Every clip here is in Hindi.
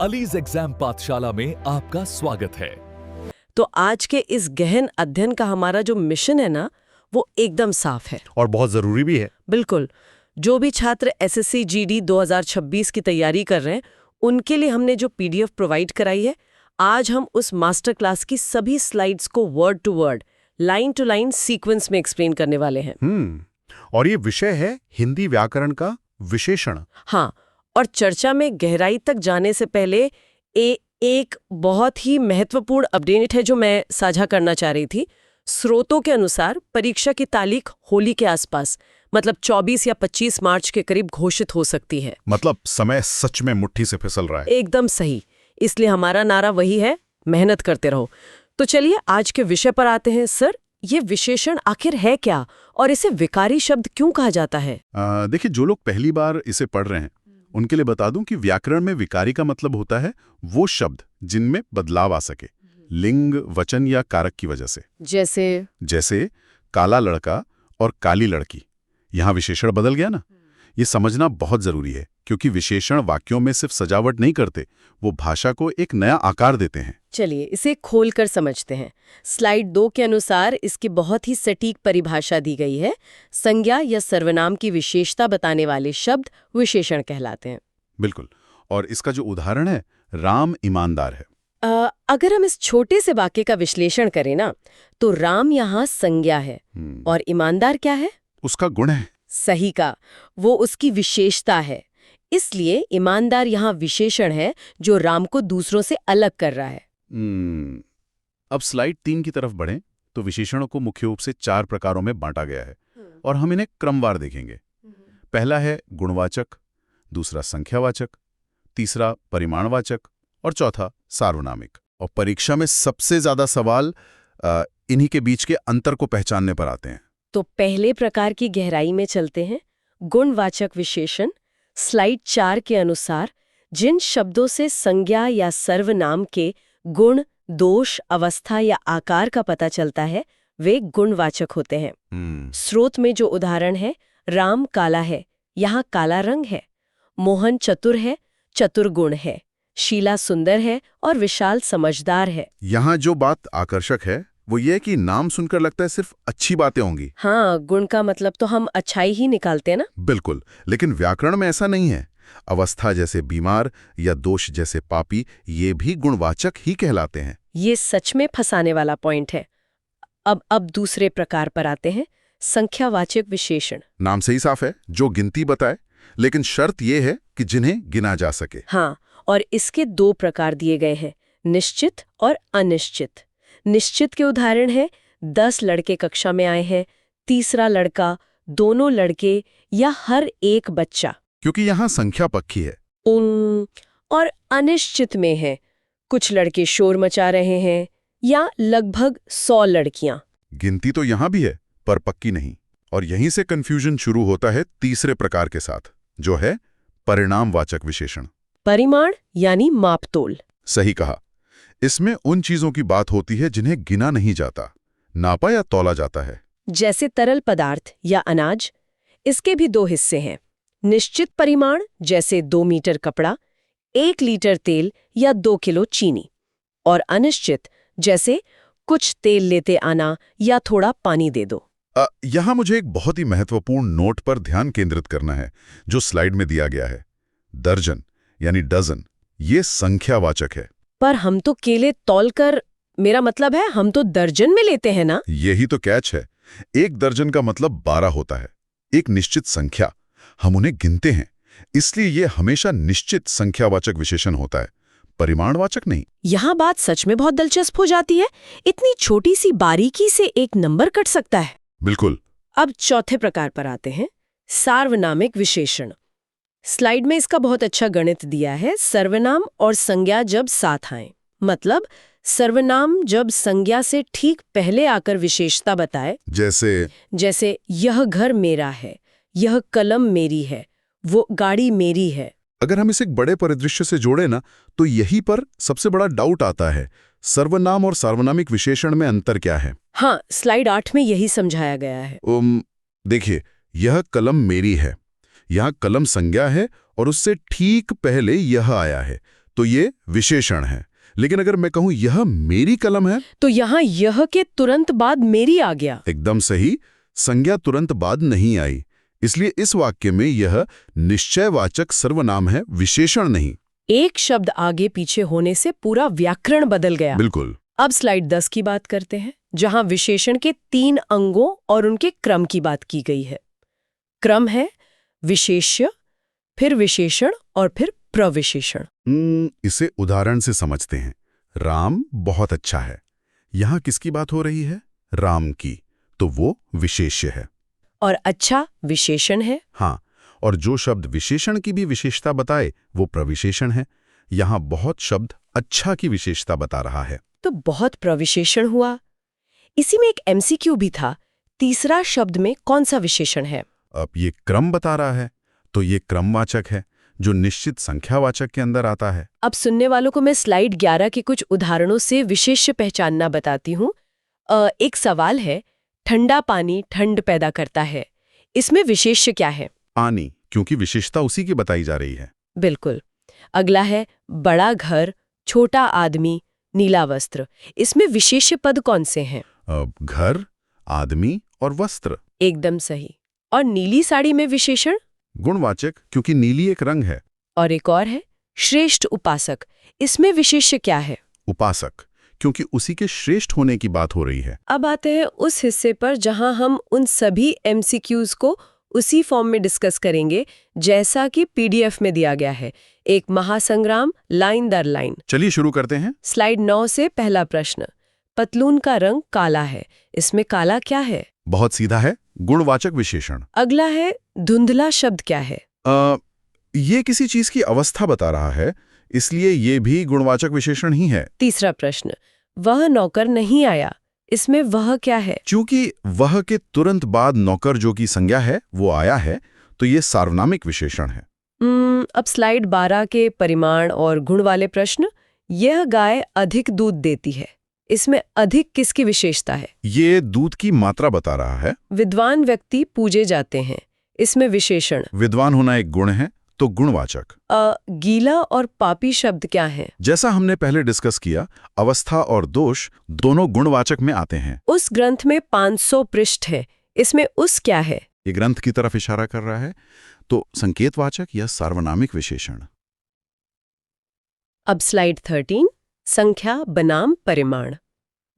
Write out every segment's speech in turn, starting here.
अलीज एग्जाम पाठशाला में आपका स्वागत है। तो आज के इस गहन अध्ययन का हमारा जो मिशन है ना, वो एकदम साफ है और बहुत जरूरी भी है। बिल्कुल। जो भी छात्र एसएससी जीडी 2026 की तैयारी कर रहे हैं, उनके लिए हमने जो पीडीएफ प्रोवाइड कराई है, आज हम उस मास्टर क्लास की सभी स्लाइड्स को word to word, line to line sequence में एक्सप्लेन करने वाले हैं। और ये विषय है हिंदी व्याकरण का विशेषण। हाँ, और चर्चा में गहराई तक जाने से पहले एक बहुत ही महत्वपूर्ण अपडेट है जो मैं साझा करना चाह रही थी। स्रोतों के अनुसार परीक्षा की तारीख होली के आसपास, मतलब 24 या 25 मार्च के करीब घोषित हो सकती है। मतलब समय सच में मुट्ठी से फिसल रहा है। एकदम सही। इसलिए हमारा नारा वही है, मेहनत करते रहो। तो चलिए आज के विषय पर आते हैं। सर, ये विशेषण आखिर है क्या और इसे विकारी शब्द क्यों कहा जाता है? देखिए, जो लोग पहली बार इसे पढ़ रहे हैं उनके लिए बता दूं कि व्याकरण में विकारी का मतलब होता है वो शब्द जिनमें बदलाव आ सके, लिंग, वचन या कारक की वजह से। जैसे काला लड़का और काली लड़की। यहाँ विशेषण बदल गया ना। ये समझना बहुत जरूरी है क्योंकि विशेषण वाक्यों में सिर्फ सजावट नहीं करते, वो भाषा को एक नया आकार देते हैं। चलिए इसे खोलकर समझते हैं। स्लाइड 2 के अनुसार इसकी बहुत ही सटीक परिभाषा दी गई है। संज्ञा या सर्वनाम की विशेषता बताने वाले शब्द विशेषण कहलाते हैं। बिल्कुल। और इसका जो उदाहरण है, राम ईमानदार है। अगर हम इस छोटे से वाक्य का विश्लेषण करें ना, तो राम यहाँ संज्ञा है और ईमानदार क्या है? उसका गुण है। सही का, वो उसकी विशेषता है। इसलिए ईमानदार यहाँ विशेषण है जो राम को दूसरों से अलग कर रहा है। अब स्लाइड 3 की तरफ बढ़ें तो विशेषणों को मुख्य रूप से 4 प्रकारों में बांटा गया है और हम इन्हें क्रमवार देखेंगे। पहला है गुणवाचक, दूसरा संख्यावाचक, तीसरा परिमाणवाचक और चौथा सार्वनामिक। और परीक्षा में सबसे ज्यादा सवाल इन्हीं के बीच के अंतर को पहचानने पर आते हैं। तो पहले प्रकार की गहराई में चलते हैं। गुणवाचक विशेषण। स्लाइड 4 के अनुसार जिन शब्दों से संज्ञा या सर्वनाम के गुण, दोष, अवस्था या आकार का पता चलता है, वे गुणवाचक होते हैं। स्रोत में जो उदाहरण है, राम काला है, यहाँ काला रंग है। मोहन चतुर है, चतुर गुण है। शीला सुंदर है और विशाल समझदार है। यहाँ जो बात आकर्षक है वो ये कि नाम सुनकर लगता है सिर्फ अच्छी बातें होंगी। हाँ, गुण का मतलब तो हम अच्छाई ही निकालते हैं ना। बिल्कुल, लेकिन व्याकरण में ऐसा नहीं है। अवस्था जैसे बीमार या दोष जैसे पापी, ये भी गुणवाचक ही कहलाते हैं। ये सच में फंसाने वाला पॉइंट है। अब दूसरे प्रकार पर आते हैं, संख्यावाचक विशेषण। नाम से ही साफ है, जो गिनती बताए, लेकिन शर्त ये है कि जिन्हें गिना जा सके। हाँ, और इसके 2 प्रकार दिए गए हैं, निश्चित और अनिश्चित। निश्चित के उदाहरण है 10 लड़के कक्षा में आए हैं, तीसरा लड़का, दोनों लड़के या हर एक बच्चा, क्योंकि यहाँ संख्या पक्की है। और अनिश्चित में है कुछ लड़के शोर मचा रहे हैं या लगभग 100 लड़कियां। गिनती तो यहाँ भी है पर पक्की नहीं। और यहीं से कंफ्यूजन शुरू होता है तीसरे प्रकार के साथ, जो है परिणामवाचक विशेषण। परिमाण यानी मापतोल। सही कहा। इसमें उन चीजों की बात होती है जिन्हें गिना नहीं जाता, नापा या तौला जाता है। जैसे तरल पदार्थ या अनाज। इसके भी 2 हिस्से हैं। निश्चित परिमाण जैसे 2 मीटर कपड़ा, 1 लीटर तेल या 2 किलो चीनी। और अनिश्चित जैसे कुछ तेल लेते आना या थोड़ा पानी दे दो। यहाँ मुझे एक बहुत ही महत्वपूर्ण नोट पर ध्यान केंद्रित करना है जो स्लाइड में दिया गया है। दर्जन यानी डजन, ये संख्यावाचक है। पर हम तो केले तौलकर, मेरा मतलब है हम तो दर्जन में लेते हैं ना। यही तो कैच है। 1 दर्जन का मतलब 12 होता है, एक निश्चित संख्या। हम उन्हें गिनते हैं, इसलिए ये हमेशा निश्चित संख्यावाचक विशेषण होता है, परिमाणवाचक नहीं। यहाँ बात सच में बहुत दिलचस्प हो जाती है। इतनी छोटी सी बारीकी से एक नंबर कट सकता है। बिल्कुल। अब चौथे प्रकार पर आते हैं, सार्वनामिक विशेषण। स्लाइड में इसका बहुत अच्छा गणित दिया है। सर्वनाम और संज्ञा जब साथ आए, मतलब सर्वनाम जब संज्ञा से ठीक पहले आकर विशेषता बताए, जैसे यह घर मेरा है, यह कलम मेरी है, वो गाड़ी मेरी है। अगर हम इसे एक बड़े परिदृश्य से जोड़े ना, तो यही पर सबसे बड़ा डाउट आता है, सर्वनाम और सार्वनामिक विशेषण में अंतर क्या है? हाँ, स्लाइड 8 में यही समझाया गया है। देखिए, यह कलम मेरी है, यहाँ कलम संज्ञा है और उससे ठीक पहले यह आया है, तो ये विशेषण है। लेकिन अगर मैं कहूं यह मेरी कलम है, तो यहाँ यह के तुरंत बाद मेरी आ गया। एकदम सही, संज्ञा तुरंत बाद नहीं आई। इसलिए इस वाक्य में यह निश्चयवाचक सर्वनाम है, विशेषण नहीं। एक शब्द आगे पीछे होने से पूरा व्याकरण बदल गया। बिल्कुल। अब स्लाइड 10 की बात करते हैं, जहां विशेषण के 3 अंगों और उनके क्रम की बात की गई है। क्रम है विशेष्य, फिर विशेषण और फिर प्रविशेषण। इसे उदाहरण से समझते हैं। राम बहुत अच्छा है। यहाँ किसकी बात हो रही है? राम की, तो वो विशेष्य है। और अच्छा विशेषण है। हाँ, और जो शब्द विशेषण की भी विशेषता बताए वो प्रविशेषण है। यहाँ बहुत शब्द अच्छा की विशेषता बता रहा है। तो बहुत प्रविशेषण हुआ। इसी में एक एमसीक्यू भी था, तीसरा शब्द में कौन सा विशेषण है? अब ये क्रम बता रहा है, तो ये क्रमवाचक है जो निश्चित संख्यावाचक के अंदर आता है। अब सुनने वालों को मैं स्लाइड 11 के कुछ उदाहरणों से विशेष्य पहचानना बताती हूँ। एक सवाल है, ठंडा पानी ठंड पैदा करता है, इसमें विशेष्य क्या है? पानी, क्योंकि विशेषता उसी की बताई जा रही है। बिल्कुल। अगला है बड़ा घर, छोटा आदमी, नीला वस्त्र, इसमें विशेष्य पद कौन से हैं? घर, आदमी और वस्त्र। एकदम सही। और नीली साड़ी में विशेषण? गुणवाचक, क्योंकि नीली एक रंग है। और एक और है श्रेष्ठ उपासक, इसमें विशेष्य क्या है? उपासक, क्योंकि उसी के श्रेष्ठ होने की बात हो रही है। अब आते हैं उस हिस्से पर जहां हम उन सभी एमसीक्यूज को उसी फॉर्म में डिस्कस करेंगे जैसा कि पीडीएफ में दिया गया है, एक महासंग्राम लाइन दर लाइन। चलिए शुरू करते हैं। स्लाइड 9 से पहला प्रश्न, पतलून का रंग काला है, इसमें काला क्या है? बहुत सीधा है, गुणवाचक विशेषण। अगला है धुंधला शब्द क्या है? ये किसी चीज की अवस्था बता रहा है, इसलिए ये भी गुणवाचक विशेषण ही है। तीसरा प्रश्न, वह नौकर नहीं आया, इसमें वह क्या है? चूंकि वह के तुरंत बाद नौकर जो की संज्ञा है वो आया है, तो ये सार्वनामिक विशेषण है। अब स्लाइड 12 के परिमाण और गुण वाले प्रश्न, यह गाय अधिक दूध देती है, इसमें अधिक किसकी विशेषता है? ये दूध की मात्रा बता रहा है। विद्वान व्यक्ति पूजे जाते हैं, इसमें विशेषण? विद्वान होना एक गुण है, तो गुणवाचक। गीला और पापी शब्द क्या है? जैसा हमने पहले डिस्कस किया, अवस्था और दोष दोनों गुणवाचक में आते हैं। उस ग्रंथ में 500 पृष्ठ है, इसमें उस क्या है? ये ग्रंथ की तरफ इशारा कर रहा है, तो संकेतवाचक या सार्वनामिक विशेषण। अब स्लाइड 13, संख्या बनाम परिमाण।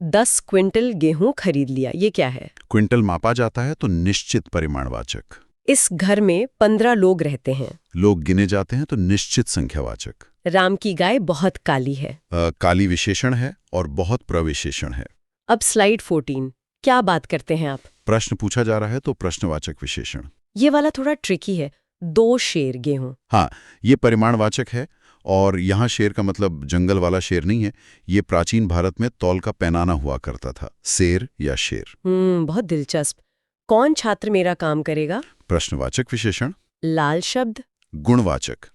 10 क्विंटल गेहूं खरीद लिया, ये क्या है? क्विंटल मापा जाता है, तो निश्चित परिमाणवाचक। इस घर में 15 लोग रहते हैं, लोग गिने जाते हैं, तो निश्चित संख्यावाचक। राम की गाय बहुत काली है, काली विशेषण है और बहुत प्रविशेषण है। अब स्लाइड 14, क्या बात करते हैं आप? प्रश्न पूछा जा रहा है, तो प्रश्नवाचक विशेषण। ये वाला थोड़ा ट्रिकी है, 2 शेर गेहूं। हाँ, ये परिमाणवाचक है, और यहाँ शेर का मतलब जंगल वाला शेर नहीं है। ये प्राचीन भारत में तौल का पैमाना हुआ करता था, शेर या शेर। बहुत दिलचस्प। कौन छात्र मेरा काम करेगा? प्रश्नवाचक विशेषण। लाल शब्द? गुणवाचक।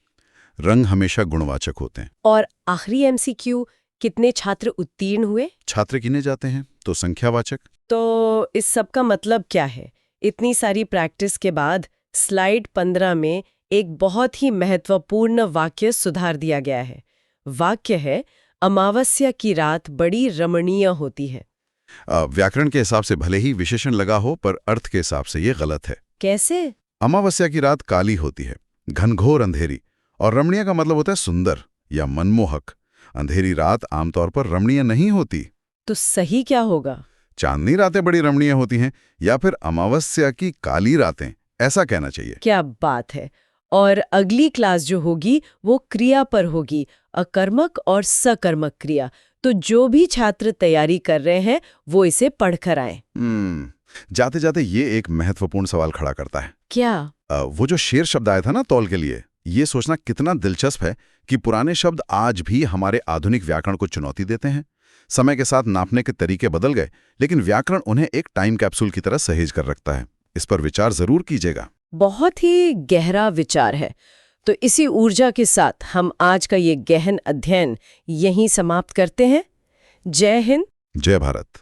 रंग हमेशा गुणवाचक होते हैं। और आखिरी एमसीक्यू, कितने छात्र उत्तीर्ण हुए? छात्र गिने जाते हैं, तो संख्यावाचक। तो इस सब का मतलब क्या है? इतनी सारी प्रैक्टिस के बाद स्लाइड 15 में एक बहुत ही महत्वपूर्ण वाक्य सुधार दिया गया है। वाक्य है, अमावस्या की रात बड़ी रमणीय होती है। व्याकरण के हिसाब से भले ही विशेषण लगा हो, पर अर्थ के हिसाब से ये गलत है। कैसे? अमावस्या की रात काली होती है, घनघोर अंधेरी, और रमणीय का मतलब होता है सुंदर या मनमोहक। अंधेरी रात आमतौर पर रमणीय नहीं होती। तो सही क्या होगा? चांदनी रातें बड़ी रमणीय होती हैं, या फिर अमावस्या की काली रातें, ऐसा कहना चाहिए। क्या बात है। और अगली क्लास जो होगी वो क्रिया पर होगी, अकर्मक और सकर्मक क्रिया। तो जो भी छात्र तैयारी कर रहे हैं वो इसे पढ़कर आए। जाते जाते ये एक महत्वपूर्ण सवाल खड़ा करता है। क्या? वो जो शेर शब्द आया था ना तौल के लिए, ये सोचना कितना दिलचस्प है कि पुराने शब्द आज भी हमारे आधुनिक व्याकरण को चुनौती देते हैं। समय के साथ नापने के तरीके बदल गए, लेकिन व्याकरण उन्हें एक टाइम कैप्सूल की तरह सहेज कर रखता है। इस पर विचार जरूर कीजिएगा। बहुत ही गहरा विचार है। तो इसी ऊर्जा के साथ हम आज का ये गहन अध्ययन यहीं समाप्त करते हैं। जय हिंद, जय भारत।